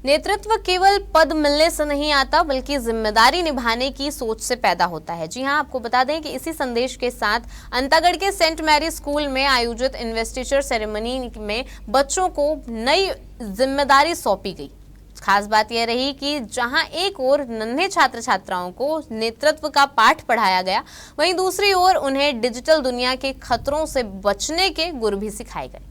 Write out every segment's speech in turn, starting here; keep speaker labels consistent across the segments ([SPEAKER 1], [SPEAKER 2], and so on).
[SPEAKER 1] नेतृत्व केवल पद मिलने से नहीं आता बल्कि जिम्मेदारी निभाने की सोच से पैदा होता है। जी हां, आपको बता दें कि इसी संदेश के साथ अंतागढ़ के सेंट मैरी स्कूल में आयोजित इन्वेस्टिचर सेरेमनी में बच्चों को नई जिम्मेदारी सौंपी गई। खास बात यह रही कि जहां एक ओर नन्हे छात्र छात्राओं को नेतृत्व का पाठ पढ़ाया गया, वहीं दूसरी ओर उन्हें डिजिटल दुनिया के खतरों से बचने के गुर भी सिखाए गए।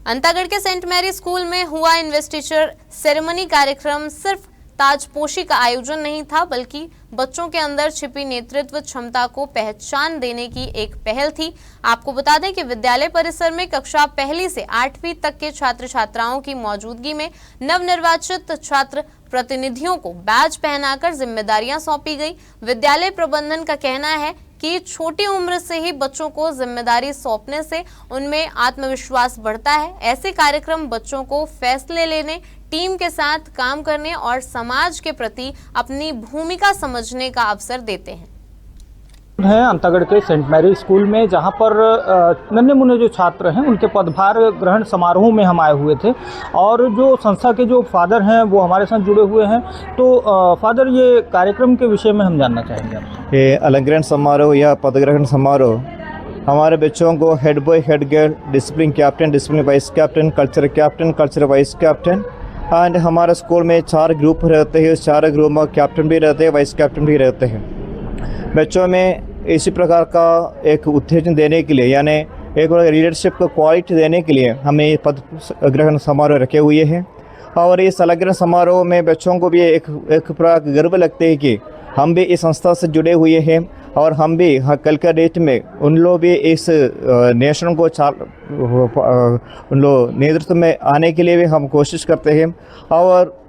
[SPEAKER 1] अंतागढ़ के सेंट मैरी स्कूल में हुआ इन्वेस्टिचर सेरेमनी कार्यक्रम सिर्फ ताजपोशी का आयोजन नहीं था, बल्कि बच्चों के अंदर छिपी नेतृत्व क्षमता को पहचान देने की एक पहल थी। आपको बता दें कि विद्यालय परिसर में कक्षा 1 से 8वीं तक के छात्र छात्राओं की मौजूदगी में नवनिर्वाचित छात्र प्रतिनिधियों को बैज पहनाकर जिम्मेदारियां सौंपी गई। विद्यालय प्रबंधन का कहना है कि छोटी उम्र से ही बच्चों को जिम्मेदारी सौंपने से उनमें आत्मविश्वास बढ़ता है। ऐसे कार्यक्रम बच्चों को फैसले लेने, टीम के साथ काम करने और समाज के प्रति अपनी भूमिका समझने का अवसर देते हैं।
[SPEAKER 2] अंतागढ़ के सेंट मैरी स्कूल में, जहां पर नन्हे मुन्ने जो छात्र हैं उनके पदभार ग्रहण समारोह में हम आए हुए थे और जो संस्था के जो फादर हैं वो हमारे साथ जुड़े हुए हैं। तो फादर, ये कार्यक्रम के विषय में हम जानना चाहेंगे आपसे।
[SPEAKER 3] ये अलंकरण समारोह या पदग्रहण समारोह हमारे बच्चों को head boy, head girl, discipline captain, discipline vice captain, culture vice captain and हमारे स्कूल में 4 ग्रुप रहते हैं। 4 ग्रुप में कैप्टन भी रहते हैं, वाइस कैप्टन भी रहते हैं। बच्चों में इसी प्रकार का एक उत्तेजन देने के लिए, यानी एक लीडरशिप को क्वालिटी देने के लिए हमने ये पद ग्रहण समारोह रखे हुए हैं। और इस अलंकरण समारोह में बच्चों को भी एक प्रकार गर्व लगते है कि हम भी इस संस्था से जुड़े हुए हैं और हम भी कल का डेट में उन लोग भी इस नेशन को उन लोग नेतृत्व में आने के लिए भी हम कोशिश करते हैं। और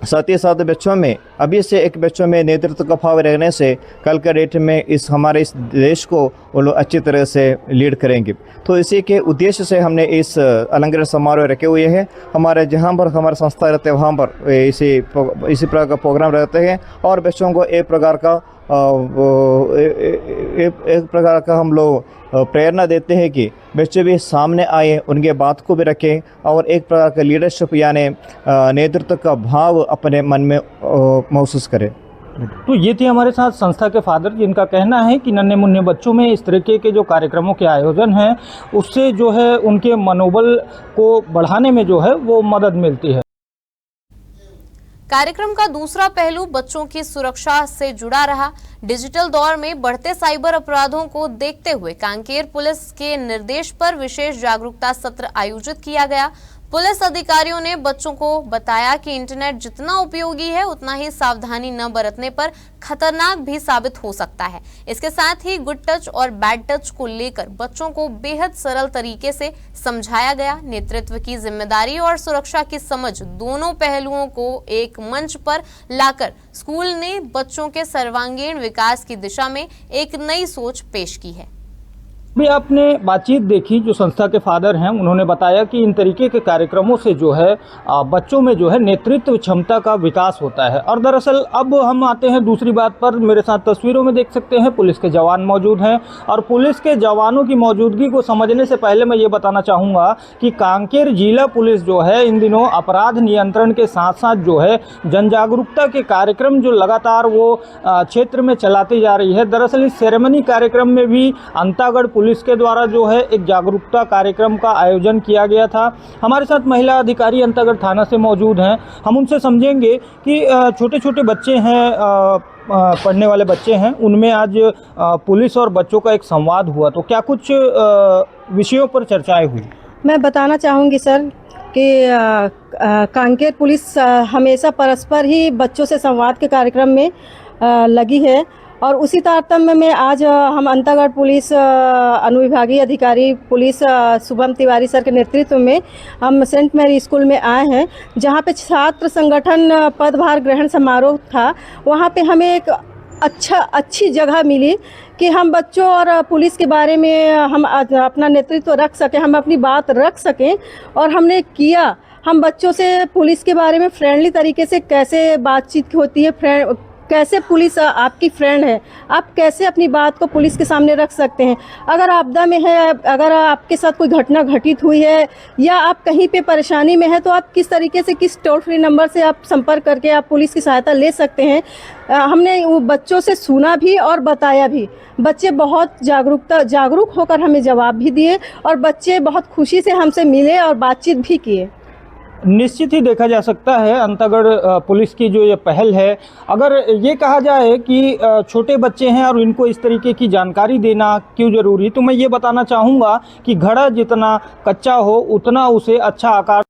[SPEAKER 3] साथ ही साथ बच्चों में अभी से एक बच्चों में नेतृत्व का भाव रहने से कल का डेट में हमारे इस देश को वो लोग अच्छी तरह से लीड करेंगे। तो इसी के उद्देश्य से हमने इस अलंकरण समारोह रखे हुए हैं। हमारे जहाँ पर हमारा संस्था रहते हैं वहाँ पर इसी प्रकार का प्रोग्राम रहते हैं और बच्चों को एक प्रकार का हम लोग प्रेरणा देते हैं कि बच्चे भी सामने आए, उनके बात को भी रखें और एक प्रकार का लीडरशिप यानी नेतृत्व का भाव अपने मन में महसूस करें।
[SPEAKER 2] तो ये थे हमारे साथ संस्था के फादर, जिनका कहना है कि नन्हे मुन्ने बच्चों में इस तरीके के जो कार्यक्रमों के आयोजन हैं उससे जो है उनके मनोबल को बढ़ाने में जो है वो मदद मिलती है।
[SPEAKER 1] कार्यक्रम का दूसरा पहलू बच्चों की सुरक्षा से जुड़ा रहा। डिजिटल दौर में बढ़ते साइबर अपराधों को देखते हुए कांकेर पुलिस के निर्देश पर विशेष जागरूकता सत्र आयोजित किया गया। पुलिस अधिकारियों ने बच्चों को बताया कि इंटरनेट जितना उपयोगी है उतना ही सावधानी न बरतने पर खतरनाक भी साबित हो सकता है। इसके साथ ही गुड टच और बैड टच को लेकर बच्चों को बेहद सरल तरीके से समझाया गया। नेतृत्व की जिम्मेदारी और सुरक्षा की समझ दोनों पहलुओं को एक मंच पर लाकर स्कूल ने बच्चों के सर्वांगीण विकास की दिशा में एक नई सोच पेश की है।
[SPEAKER 2] भी आपने बातचीत देखी, जो संस्था के फादर हैं उन्होंने बताया कि इन तरीके के कार्यक्रमों से जो है बच्चों में जो है नेतृत्व क्षमता का विकास होता है। और दरअसल अब हम आते हैं दूसरी बात पर। मेरे साथ तस्वीरों में देख सकते हैं पुलिस के जवान मौजूद हैं और पुलिस के जवानों की मौजूदगी को समझने से पहले मैं ये बताना चाहूँगा कि कांकेर जिला पुलिस जो है इन दिनों अपराध नियंत्रण के साथ साथ जो है जन जागरूकता के कार्यक्रम जो लगातार वो क्षेत्र में चलाती जा रही है। दरअसल इस सेरेमनी कार्यक्रम में भी अंतागढ़ पुलिस के द्वारा जो है एक जागरूकता कार्यक्रम का आयोजन किया गया था। हमारे साथ महिला अधिकारी अंतागढ़ थाना से मौजूद हैं। हम उनसे समझेंगे कि छोटे छोटे बच्चे हैं, पढ़ने वाले बच्चे हैं, उनमें आज पुलिस और बच्चों का एक संवाद हुआ, तो क्या कुछ विषयों पर चर्चाएं हुई?
[SPEAKER 4] मैं बताना चाहूँगी सर कि कांकेर पुलिस हमेशा परस्पर ही बच्चों से संवाद के कार्यक्रम में लगी है और उसी तारतम्य में आज हम अंतागढ़ पुलिस अनुविभागीय अधिकारी पुलिस शुभम तिवारी सर के नेतृत्व में हम सेंट मैरी स्कूल में आए हैं, जहां पे छात्र संगठन पदभार ग्रहण समारोह था। वहां पे हमें एक अच्छी जगह मिली कि हम बच्चों और पुलिस के बारे में हम अपना नेतृत्व रख सकें, हम अपनी बात रख सकें। और हमने किया, हम बच्चों से पुलिस के बारे में फ्रेंडली तरीके से कैसे बातचीत होती है, कैसे पुलिस आपकी फ्रेंड है, आप कैसे अपनी बात को पुलिस के सामने रख सकते हैं। अगर आपदा में है, अगर आपके साथ कोई घटना घटित हुई है या आप कहीं पे परेशानी में है, तो आप किस तरीके से, किस टोल फ्री नंबर से आप संपर्क करके आप पुलिस की सहायता ले सकते हैं। हमने वो बच्चों से सुना भी और बताया भी। बच्चे बहुत जागरूक होकर हमें जवाब भी दिए और बच्चे बहुत खुशी से हमसे मिले और बातचीत भी किए।
[SPEAKER 2] निश्चित ही देखा जा सकता है अंतागढ़ पुलिस की जो ये पहल है, अगर ये कहा जाए कि छोटे बच्चे हैं और इनको इस तरीके की जानकारी देना क्यों ज़रूरी, तो मैं ये बताना चाहूँगा कि घड़ा जितना कच्चा हो उतना उसे अच्छा आकार